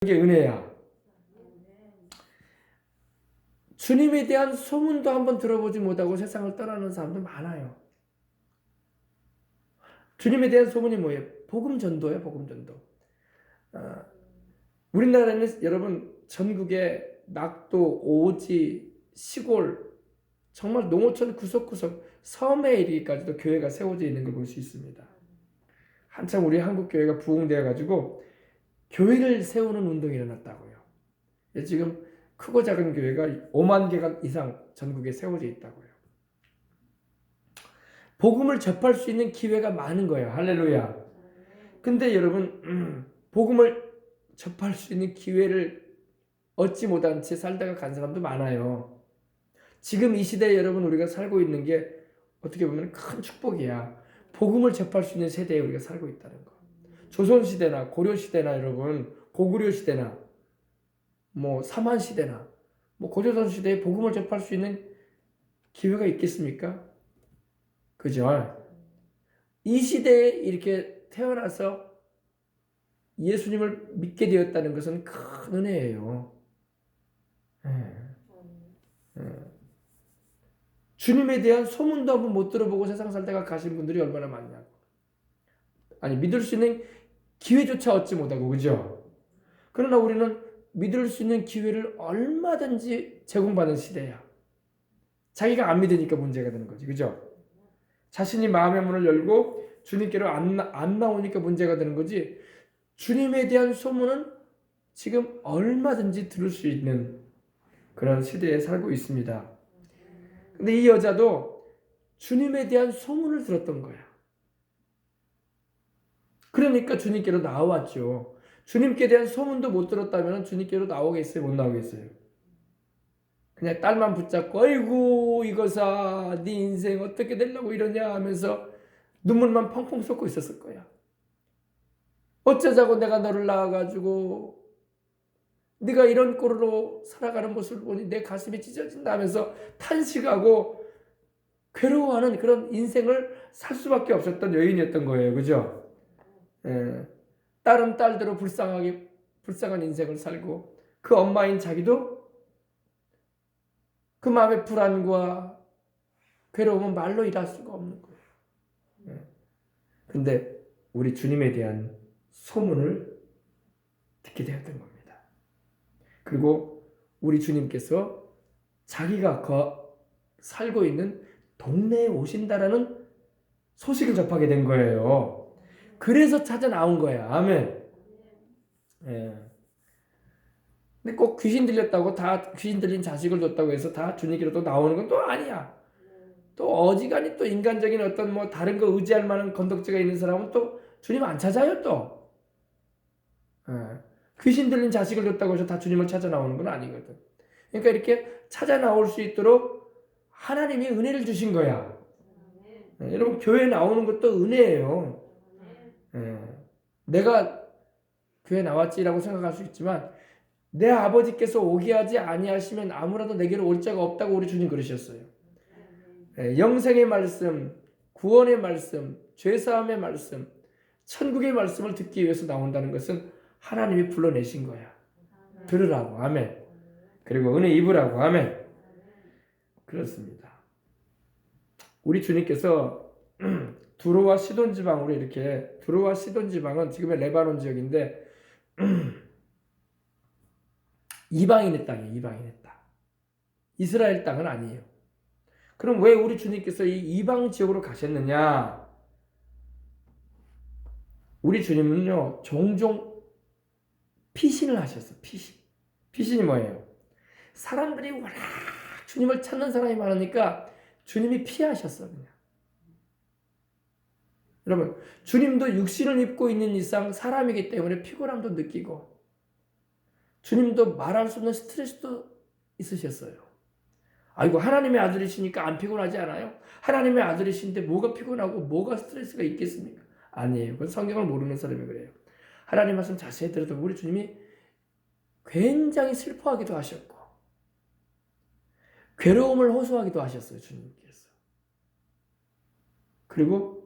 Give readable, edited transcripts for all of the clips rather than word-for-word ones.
그게 은혜야. 주님에 대한 소문도 한번 들어보지 못하고 세상을 떠나는 사람도 많아요. 주님에 대한 소문이 뭐예요? 복음 전도예요, 복음 전도. 우리나라는 여러분 전국에 낙도, 오지, 시골, 정말 농어촌 구석구석 섬에 이르기까지도 교회가 세워져 있는 걸 볼 수 있습니다. 한참 우리 한국 교회가 부흥되어 가지고 교회를 세우는 운동이 일어났다고요. 지금 크고 작은 교회가 5만 개가 이상 전국에 세워져 있다고요. 복음을 접할 수 있는 기회가 많은 거예요. 할렐루야. 근데 여러분 복음을 접할 수 있는 기회를 얻지 못한 채 살다가 간 사람도 많아요. 지금 이 시대에 여러분 우리가 살고 있는 게 어떻게 보면 큰 축복이야. 복음을 접할 수 있는 세대에 우리가 살고 있다는 거. 조선시대나 고려시대나 여러분 고구려시대나 뭐 삼한시대나 뭐 고조선시대에 복음을 접할 수 있는 기회가 있겠습니까? 그죠? 이 시대에 이렇게 태어나서 예수님을 믿게 되었다는 것은 큰 은혜예요. 주님에 대한 소문도 한번 못 들어보고 세상 살다가 가신 분들이 얼마나 많냐고. 아니 믿을 수 있는 기회조차 얻지 못하고, 그죠? 그러나 우리는 믿을 수 있는 기회를 얼마든지 제공받는 시대야. 자기가 안 믿으니까 문제가 되는 거지, 그죠? 자신이 마음의 문을 열고 주님께로 안 나오니까 문제가 되는 거지. 주님에 대한 소문은 지금 얼마든지 들을 수 있는 그런 시대에 살고 있습니다. 근데 이 여자도 주님에 대한 소문을 들었던 거야. 그러니까 주님께로 나왔죠. 주님께 대한 소문도 못 들었다면 주님께로 나오겠어요? 못 나오겠어요? 그냥 딸만 붙잡고 아이고 이거사 네 인생 어떻게 되려고 이러냐 하면서 눈물만 펑펑 쏟고 있었을 거야. 어쩌자고 내가 너를 낳아가지고 네가 이런 꼴로 살아가는 모습을 보니 내 가슴이 찢어진다 하면서 탄식하고 괴로워하는 그런 인생을 살 수밖에 없었던 여인이었던 거예요. 그죠? 예. 딸은 딸대로 불쌍한 인생을 살고 그 엄마인 자기도 그 마음의 불안과 괴로움은 말로 일할 수가 없는 거예요. 예. 근데 우리 주님에 대한 소문을 듣게 되었던 겁니다. 그리고 우리 주님께서 자기가 살고 있는 동네에 오신다라는 소식을 접하게 된 거예요. 그래서 찾아 나온 거야. 아멘. 예. 근데 꼭 귀신 들렸다고 다 귀신 들린 자식을 뒀다고 해서 다 주님께로 또 나오는 건 또 아니야. 또 어지간히 또 인간적인 어떤 뭐 다른 거 의지할 만한 건덕지가 있는 사람은 또 주님 안 찾아요 또. 예. 귀신 들린 자식을 뒀다고 해서 다 주님을 찾아 나오는 건 아니거든. 그러니까 이렇게 찾아 나올 수 있도록 하나님이 은혜를 주신 거야. 예. 여러분 교회 나오는 것도 은혜예요. 예. 내가 교회 나왔지라고 생각할 수 있지만 내 아버지께서 오게 하지 아니하시면 아무라도 내게로 올 자가 없다고 우리 주님 그러셨어요. 예. 영생의 말씀, 구원의 말씀, 죄사함의 말씀, 천국의 말씀을 듣기 위해서 나온다는 것은 하나님이 불러내신 거야. 들으라고. 아멘. 그리고 은혜 입으라고. 아멘. 그렇습니다. 우리 주님께서 두로와 시돈 지방으로 이렇게, 두로와 시돈 지방은 지금의 레바논 지역인데 이방인의 땅이에요. 이방인의 땅. 이스라엘 땅은 아니에요. 그럼 왜 우리 주님께서 이 이방 지역으로 가셨느냐? 우리 주님은요 종종 피신을 하셨어. 피신이 뭐예요? 사람들이 워낙 주님을 찾는 사람이 많으니까 주님이 피하셨어. 그냥. 여러분 주님도 육신을 입고 있는 이상 사람이기 때문에 피곤함도 느끼고 주님도 말할 수 없는 스트레스도 있으셨어요. 아이고 하나님의 아들이시니까 안 피곤하지 않아요? 하나님의 아들이신데 뭐가 피곤하고 뭐가 스트레스가 있겠습니까? 아니에요. 그건 성경을 모르는 사람이 그래요. 하나님 말씀 자세히 들어도 우리 주님이 굉장히 슬퍼하기도 하셨고 괴로움을 호소하기도 하셨어요. 주님께서. 그리고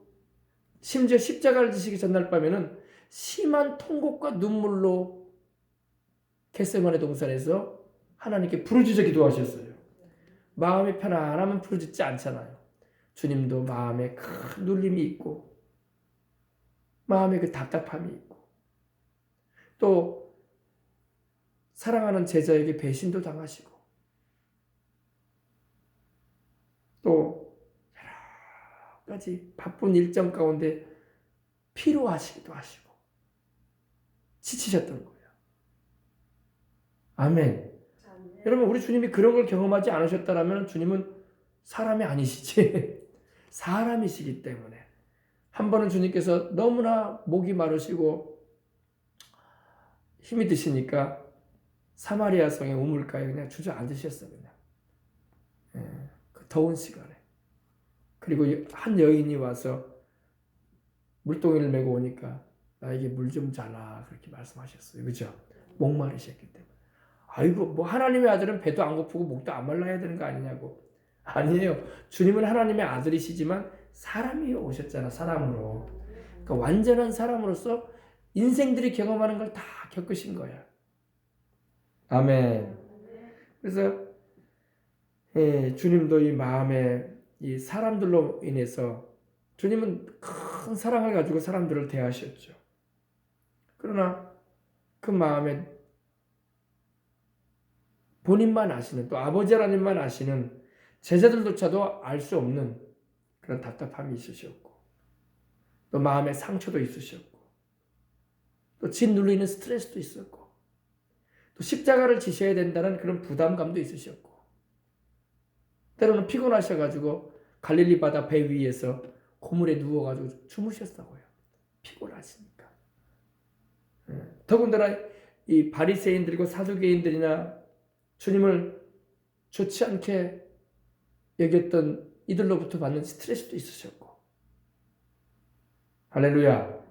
심지어 십자가를 지시기 전날 밤에는 심한 통곡과 눈물로 겟세마네 동산에서 하나님께 부르짖어 기도하셨어요. 마음이 편안하면 부르짖지 않잖아요. 주님도 마음에 큰 눌림이 있고 마음에 그 답답함이 있고 또 사랑하는 제자에게 배신도 당하시고 또 여러 가지 바쁜 일정 가운데 피로하시기도 하시고 지치셨던 거예요. 아멘. 여러분 우리 주님이 그런 걸 경험하지 않으셨다면 주님은 사람이 아니시지. 사람이시기 때문에 한 번은 주님께서 너무나 목이 마르시고 힘이 드시니까 사마리아 성의 우물가에 그냥 주저앉으셨어요. 그냥. 그 더운 시간에. 그리고 한 여인이 와서 물동이를 메고 오니까 나에게 물 좀 달라 그렇게 말씀하셨어요. 그죠? 목마르셨기 때문에. 아이고 뭐 하나님의 아들은 배도 안 고프고 목도 안 말라야 되는 거 아니냐고. 아니에요. 주님은 하나님의 아들이시지만 사람이 오셨잖아. 사람으로. 그러니까 완전한 사람으로서 인생들이 경험하는 걸 다 겪으신 거야. 아멘. 그래서 주님도 이 마음에 이 사람들로 인해서 주님은 큰 사랑을 가지고 사람들을 대하셨죠. 그러나 그 마음에 본인만 아시는 또 아버지 하나님만 아시는 제자들조차도 알 수 없는 그런 답답함이 있으셨고 또 마음에 상처도 있으셨고 또 짓눌리는 스트레스도 있었고 또 십자가를 지셔야 된다는 그런 부담감도 있으셨고 때로는 피곤하셔가지고 갈릴리 바다 배 위에서 고물에 누워가지고 주무셨다고요. 피곤하시니까. 더군다나 이 바리새인들이고 사두개인들이나 주님을 좋지 않게 여겼던 이들로부터 받는 스트레스도 있으셨고. 할렐루야.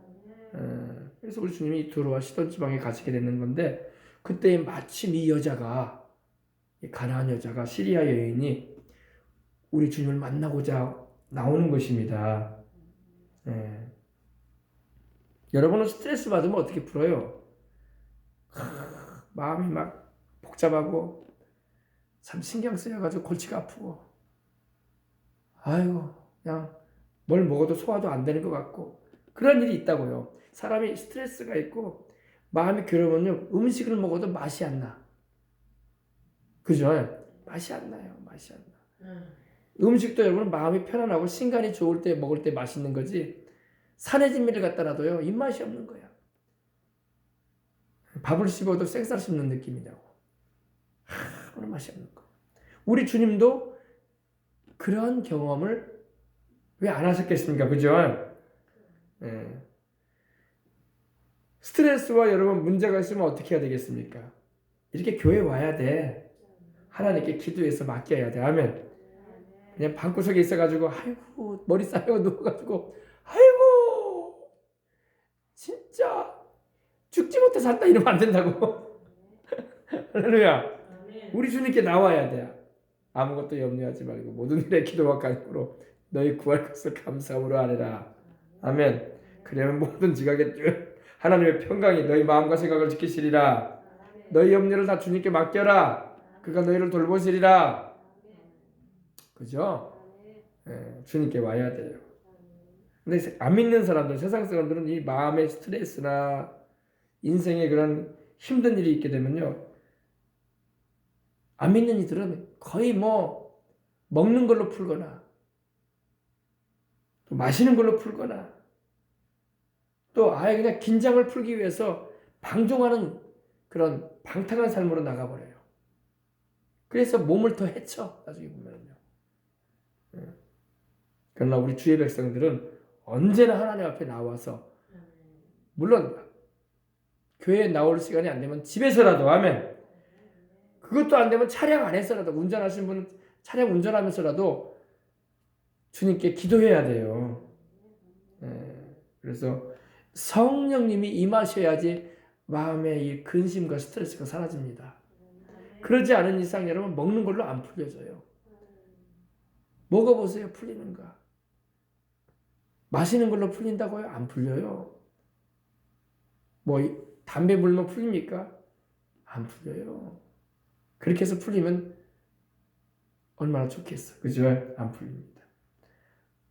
그래서 우리 주님이 두로와 시돈 지방에 가시게 되는 건데 그때 마침 이 여자가 가나안 여자가 시리아 여인이 우리 주님을 만나고자 나오는 것입니다. 여러분은 스트레스 받으면 어떻게 풀어요? 마음이 막 복잡하고 참 신경 쓰여가지고 골치가 아프고 아이고 그냥 뭘 먹어도 소화도 안 되는 것 같고 그런 일이 있다고요. 사람이 스트레스가 있고 마음이 괴로우면요 음식을 먹어도 맛이 안 나. 그죠? 맛이 안 나요. 맛이 안 나. 음식도 여러분 마음이 편안하고 신간이 좋을 때 먹을 때 맛있는 거지 산의 진미를 갖다 놔도요 입맛이 없는 거야. 밥을 씹어도 생쌀 씹는 느낌이냐고. 그런 맛이 없는 거. 우리 주님도 그런 경험을 왜 안 하셨겠습니까? 그죠? 스트레스와 여러분 문제가 있으면 어떻게 해야 되겠습니까? 이렇게 교회 와야 돼. 하나님께 기도해서 맡겨야 돼. 아멘. 그냥 방구석에 있어가지고 아이고 머리 쌓여 누워가지고 아이고 진짜 죽지 못해 산다 이러면 안 된다고. 할렐루야. 우리 주님께 나와야 돼. 아무것도 염려하지 말고 모든 일에 기도와 간구로 너희 구할 것을 감사함으로 하리라. 아멘. 그러면 모든 지각에 하나님의 평강이 너희 마음과 생각을 지키시리라. 너희 염려를 다 주님께 맡겨라. 그가 너희를 돌보시리라. 그죠? 주님께 와야 돼요. 근데 안 믿는 사람들, 세상 사람들은 이 마음의 스트레스나 인생에 그런 힘든 일이 있게 되면요. 안 믿는 이들은 거의 뭐 먹는 걸로 풀거나 또 마시는 걸로 풀거나 또 아예 그냥 긴장을 풀기 위해서 방종하는 그런 방탕한 삶으로 나가버려요. 그래서 몸을 더 해쳐 나중에 보면요. 그러나 우리 주의 백성들은 언제나 하나님 앞에 나와서 물론 교회에 나올 시간이 안 되면 집에서라도 아멘. 그것도 안 되면 차량 안에서라도 운전하시는 분은 차량 운전하면서라도 주님께 기도해야 돼요. 그래서 성령님이 임하셔야지 마음의 이 근심과 스트레스가 사라집니다. 그러지 않은 이상 여러분 먹는 걸로 안 풀려져요. 먹어보세요. 풀리는가? 마시는 걸로 풀린다고요? 안 풀려요. 뭐 담배 물면 풀립니까? 안 풀려요. 그렇게 해서 풀리면 얼마나 좋겠어. 그죠? 안 풀립니다.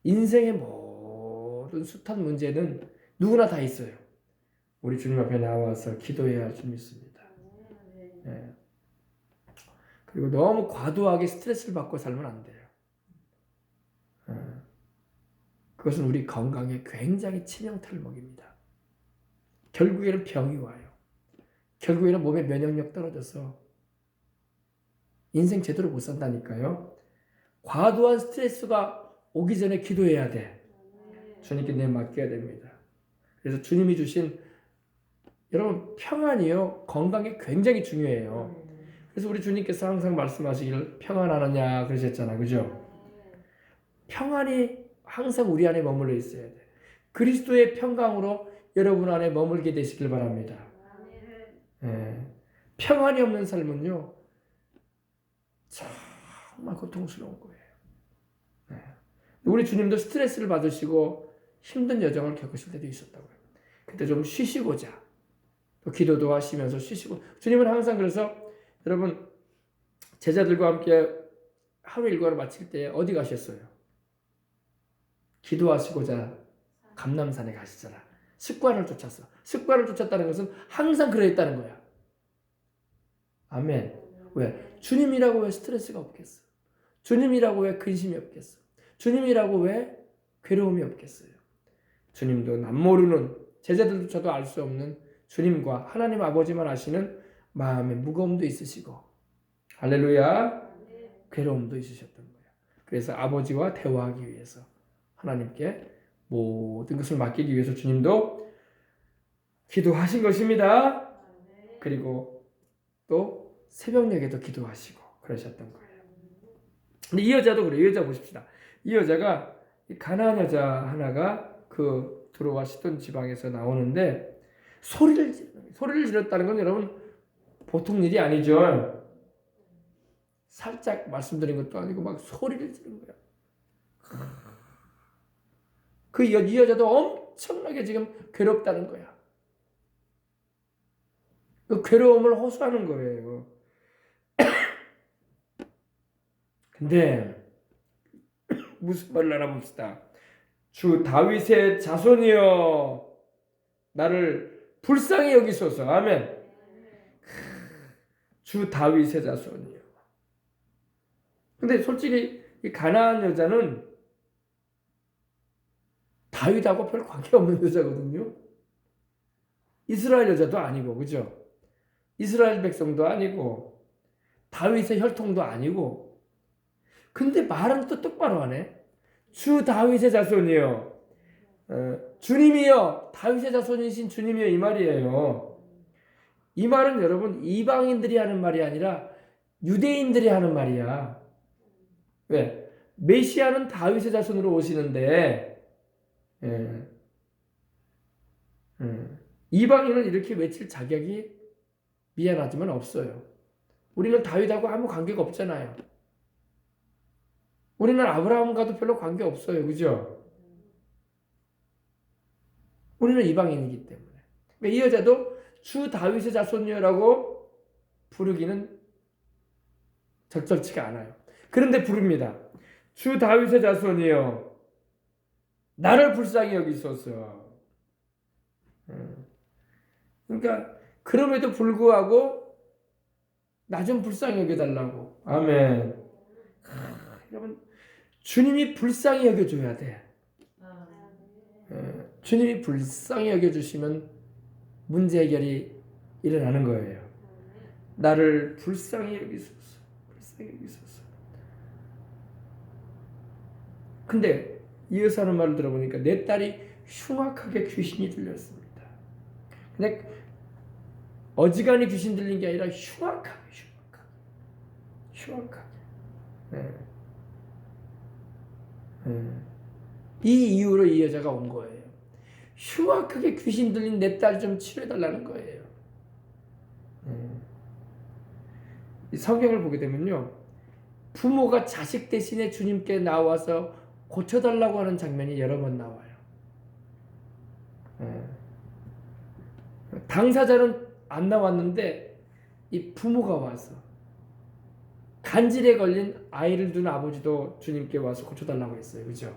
인생의 모든 숱한 문제는 누구나 다 있어요. 우리 주님 앞에 나와서 기도해야 할 줄 믿습니다. 네. 그리고 너무 과도하게 스트레스를 받고 살면 안 돼요. 그것은 우리 건강에 굉장히 치명타를 먹입니다. 결국에는 병이 와요. 결국에는 몸의 면역력 떨어져서 인생 제대로 못 산다니까요. 과도한 스트레스가 오기 전에 기도해야 돼. 주님께 내 맡겨야 됩니다. 그래서 주님이 주신 여러분 평안이요 건강에 굉장히 중요해요. 그래서 우리 주님께서 항상 말씀하시기를 평안하느냐 그러셨잖아, 그죠? 평안이 항상 우리 안에 머물러 있어야 돼. 그리스도의 평강으로 여러분 안에 머물게 되시길 바랍니다. 평안이 없는 삶은요 정말 고통스러운 거예요. 우리 주님도 스트레스를 받으시고 힘든 여정을 겪으실 때도 있었다고요. 그때 좀 쉬시고자 또 기도도 하시면서 쉬시고 주님은 항상 그래서 여러분 제자들과 함께 하루 일과를 마칠 때 어디 가셨어요? 기도하시고자 감람산에 가시잖아. 습관을 쫓았어. 습관을 쫓았다는 것은 항상 그랬다는 거야. 아멘. 왜? 주님이라고 왜 스트레스가 없겠어? 주님이라고 왜 근심이 없겠어? 주님이라고 왜 괴로움이 없겠어요? 주님도 남모르는 제자들조차도 알 수 없는 주님과 하나님 아버지만 아시는 마음의 무거움도 있으시고 할렐루야 괴로움도 있으셨던 거예요. 그래서 아버지와 대화하기 위해서 하나님께 모든 것을 맡기기 위해서 주님도 기도하신 것입니다. 그리고 또 새벽녘에도 기도하시고 그러셨던 거예요. 근데 이 여자도 그래요. 이 여자 보십시다. 이 여자가 가나안 여자 하나가 그 들어와 시돈 지방에서 나오는데 소리를 질렀다는 건 여러분 보통 일이 아니죠. 살짝 말씀드린 것도 아니고 막 소리를 지른 거야. 이 여자도 엄청나게 지금 괴롭다는 거야. 그 괴로움을 호소하는 거예요. 근데 무슨 말을 알아봅시다. 주 다윗의 자손이여 나를 불쌍히 여기소서. 아멘. 주 다윗의 자손이요. 근데 솔직히 이 가나안 여자는 다윗하고 별 관계없는 여자거든요. 이스라엘 여자도 아니고, 그죠? 이스라엘 백성도 아니고 다윗의 혈통도 아니고. 근데 말은 또 똑바로 하네. 주 다윗의 자손이요. 주님이요. 다윗의 자손이신 주님이요. 이 말이에요. 이 말은 여러분 이방인들이 하는 말이 아니라 유대인들이 하는 말이야. 왜? 메시아는 다윗의 자손으로 오시는데 이방인은 이렇게 외칠 자격이 미안하지만 없어요. 우리는 다윗하고 아무 관계가 없잖아요. 우리는 아브라함과도 별로 관계 없어요. 그죠? 우리는 이방인이기 때문에. 이 여자도 주 다윗의 자손이라고 부르기는 적절치가 않아요. 그런데 부릅니다. 주 다윗의 자손이여 나를 불쌍히 여기소서. 그러니까 그럼에도 불구하고 나 좀 불쌍히 여겨달라고. 아멘. 여러분 주님이 불쌍히 여겨줘야 돼. 주님이 불쌍히 여겨주시면 문제 해결이 일어나는 거예요. 나를 불쌍히 여기소서. 불쌍히 여기소서. 근데 이 여사는 말을 들어보니까 내 딸이 흉악하게 귀신이 들렸습니다. 근데 어지간히 귀신 들린 게 아니라 흉악하게. 이 이유로 이 여자가 온 거예요. 흉악하게 귀신 들린 내 딸 좀 치료해달라는 거예요. 이 성경을 보게 되면요, 부모가 자식 대신에 주님께 나와서 고쳐달라고 하는 장면이 여러 번 나와요. 당사자는 안 나왔는데 이 부모가 와서 간질에 걸린 아이를 둔 아버지도 주님께 와서 고쳐달라고 했어요. 그죠?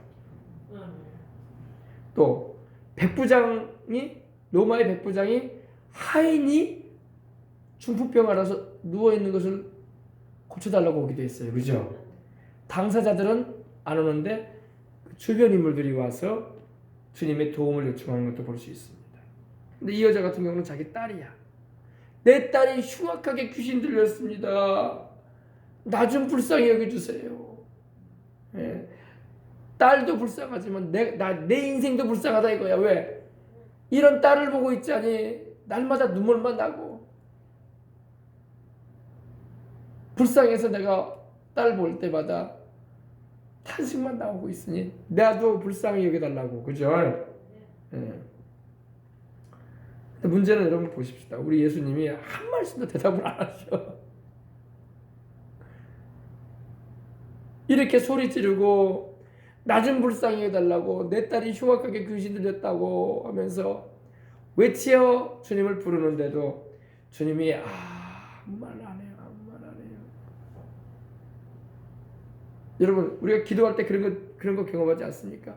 또 백부장이 로마의 백부장이 하인이 중풍병 알아서 누워있는 것을 고쳐달라고 오기도 했어요. 그죠? 당사자들은 안 오는데 주변 인물들이 와서 주님의 도움을 요청하는 것도 볼 수 있습니다. 근데 이 여자 같은 경우는 자기 딸이야. 내 딸이 흉악하게 귀신 들렸습니다. 나 좀 불쌍히 여겨주세요. 예. 딸도 불쌍하지만 내 인생도 불쌍하다 이거야. 왜? 이런 딸을 보고 있자니 날마다 눈물만 나고 불쌍해서 내가 딸 볼 때마다 탄식만 나오고 있으니 나도 불쌍히 여겨달라고. 그죠? 예. 문제는 여러분 보십시다. 우리 예수님이 한 말씀도 대답을 안 하셔. 이렇게 소리 지르고 나 좀 불쌍히 해달라고, 내 딸이 흉악하게 귀신 들렸다고 하면서 외치어 주님을 부르는데도 주님이 아무 말 안 해요. 아무 말 안 해요. 여러분 우리가 기도할 때 그런 거 경험하지 않습니까?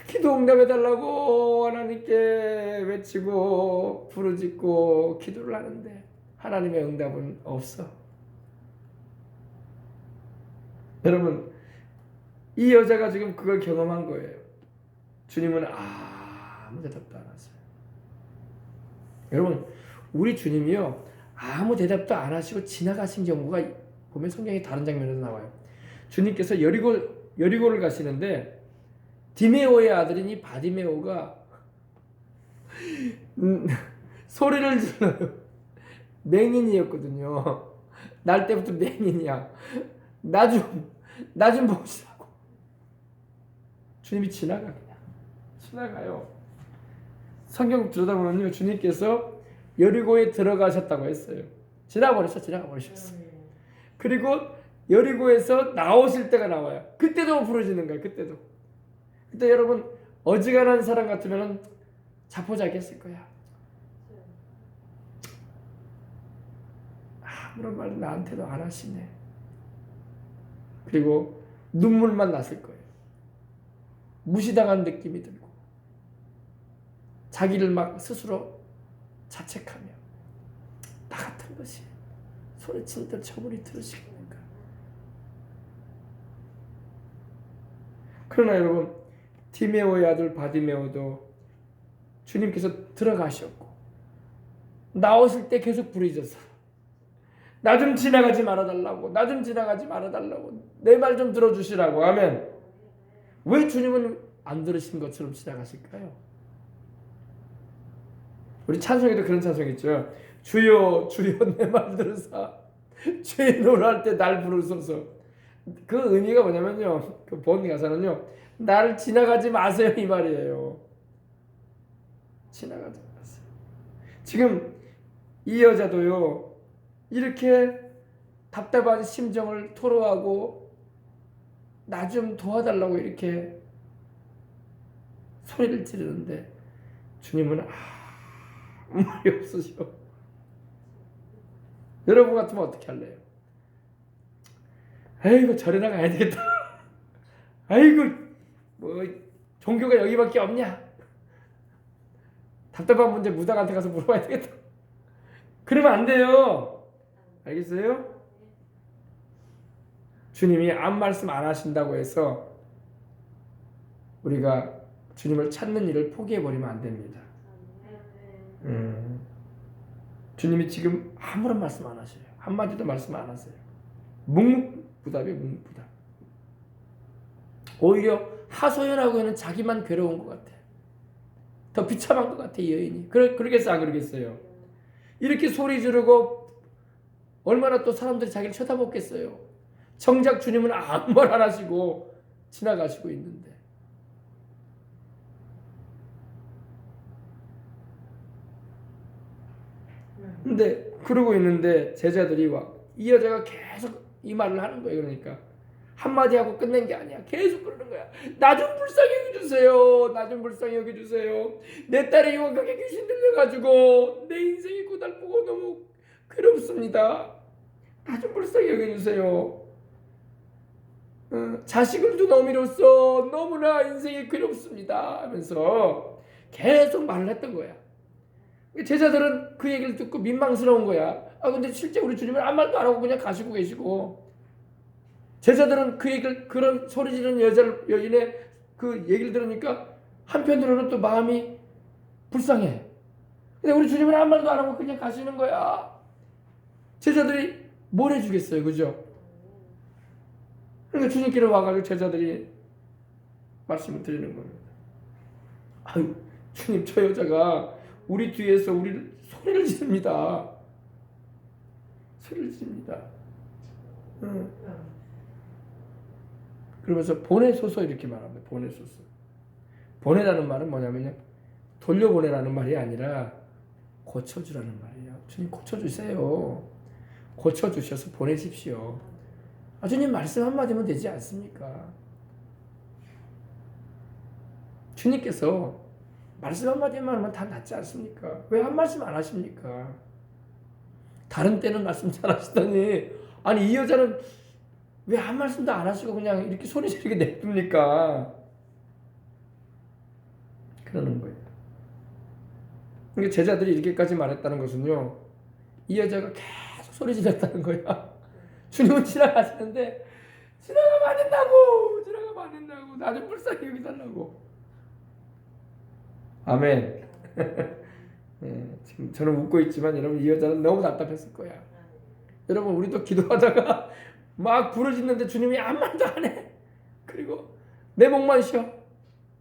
기도 응답해달라고 하나님께 외치고 부르짖고 기도를 하는데 하나님의 응답은 없어. 여러분 이 여자가 지금 그걸 경험한 거예요. 주님은 아무 대답도 안 하세요. 여러분 우리 주님이요 아무 대답도 안 하시고 지나가신 경우가 보면 성경에 다른 장면에서 나와요. 주님께서 여리고를 가시는데 디메오의 아들인 이 바디메오가 소리를 질러요. 맹인이었거든요. 날 때부터 맹인이야. 나 좀 보시라고. 주님이 지나가요. 성경 들여다보면요 주님께서 여리고에 들어가셨다고 했어요. 지나가 버리셨어요. 그리고 여리고에서 나오실 때가 나와요. 그때도 부르짖는 거예요. 그때 여러분 어지간한 사람 같으면 자포자기했을 거야. 아무런 말 나한테도 안 하시네. 그리고 눈물만 났을 거예요. 무시당한 느낌이 들고 자기를 막 스스로 자책하며 나 같은 것이 소리친들 저분이 들으시겠는가. 그러나 여러분 디메오의 아들 바디메오도 주님께서 들어가셨고 나오실 때 계속 부르짖어서 나 좀 지나가지 말아달라고, 나 좀 지나가지 말아달라고, 내 말 좀 들어주시라고 하면 왜 주님은 안 들으신 것처럼 지나가실까요? 우리 찬송에도 그런 찬송 있죠. 주여 주여 내 말 들으사 죄인으로 할 때 날 부르소서. 그 의미가 뭐냐면요, 그 본 가사는요, 나를 지나가지 마세요 이 말이에요. 지나가지 마세요. 지금 이 여자도요 이렇게 답답한 심정을 토로하고 나 좀 도와달라고 이렇게 소리를 지르는데 주님은 아무 말이 없으셔. 여러분 같으면 어떻게 할래요? 아이고 절에나 가야 되겠다. 아이고 뭐 종교가 여기밖에 없냐? 답답한 문제 무당한테 가서 물어봐야 되겠다. 그러면 안 돼요. 알겠어요? 주님이 아무 말씀 안 하신다고 해서 우리가 주님을 찾는 일을 포기해버리면 안 됩니다. 주님이 지금 아무런 말씀 안 하셔요. 한마디도 말씀 안 하세요. 묵묵부답이에요. 묵묵부답. 오히려 하소연하고는 자기만 괴로운 것 같아. 더 비참한 것 같아 이 여인이. 그러겠어요? 안 그러겠어요? 이렇게 소리 지르고 얼마나 또 사람들이 자기를 쳐다보겠어요. 정작 주님은 아무 말 안 하시고 지나가시고 있는데. 근데 그러고 있는데 제자들이 와. 이 여자가 계속 이 말을 하는 거예요. 그러니까 한마디 하고 끝낸 게 아니야. 계속 그러는 거야. 나 좀 불쌍히 여겨주세요. 나 좀 불쌍히 여겨주세요. 내 딸의 유혹하게 귀신 들려가지고 내 인생이 고달프고 너무 괴롭습니다. 나 좀 불쌍히 여겨주세요. 자식을 둔 어미로서 너무나 인생이 괴롭습니다 하면서 계속 말을 했던 거야. 제자들은 그 얘기를 듣고 민망스러운 거야. 근데 실제 우리 주님은 아무 말도 안 하고 그냥 가시고 계시고, 제자들은 그 얘기를, 그런 소리 지르는 여인의 그 얘기를 들으니까 한편으로는 또 마음이 불쌍해. 근데 우리 주님은 아무 말도 안 하고 그냥 가시는 거야. 제자들이 뭘 해주겠어요, 그죠? 그러니까 주님께로 와가지고 제자들이 말씀을 드리는 겁니다. 아유, 주님, 저 여자가 우리 뒤에서 우리를 소리를 지릅니다. 소리를 지릅니다. 그러면서 보내소서 이렇게 말합니다. 보내소서. 보내라는 말은 뭐냐면요, 돌려보내라는 말이 아니라 고쳐주라는 말이에요. 주님 고쳐주세요. 고쳐주셔서 보내십시오. 주님 말씀 한마디면 되지 않습니까? 주님께서 말씀 한마디만 하면 다 낫지 않습니까? 왜 한 말씀 안 하십니까? 다른 때는 말씀 잘 하시더니, 아니 이 여자는 왜 한 말씀도 안 하시고 그냥 이렇게 소리 지르게 냅둡니까? 그러는 거예요. 그러니까 제자들이 이렇게까지 말했다는 것은요, 이 여자가 계속 소리 지르었다는 거야. 주님은 지나가시는데 지나가면 안 된다고, 나 좀 불쌍히 여기달라고. 아멘. 예, 지금 저는 웃고 있지만 여러분, 이 여자는 너무 답답했을 거야. 여러분, 우리도 기도하다가 막 부르짖는데 주님이 아무 말도 안 해. 그리고 내 목만 쉬어.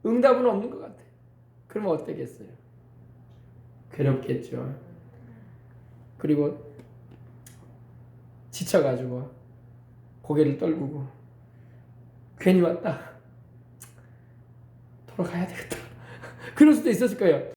응답은 없는 것 같아. 그러면 어떻겠어요? 괴롭겠죠. 그리고 지쳐가지고 고개를 떨구고, 괜히 왔다, 돌아가야 되겠다, 그럴 수도 있었을 거예요.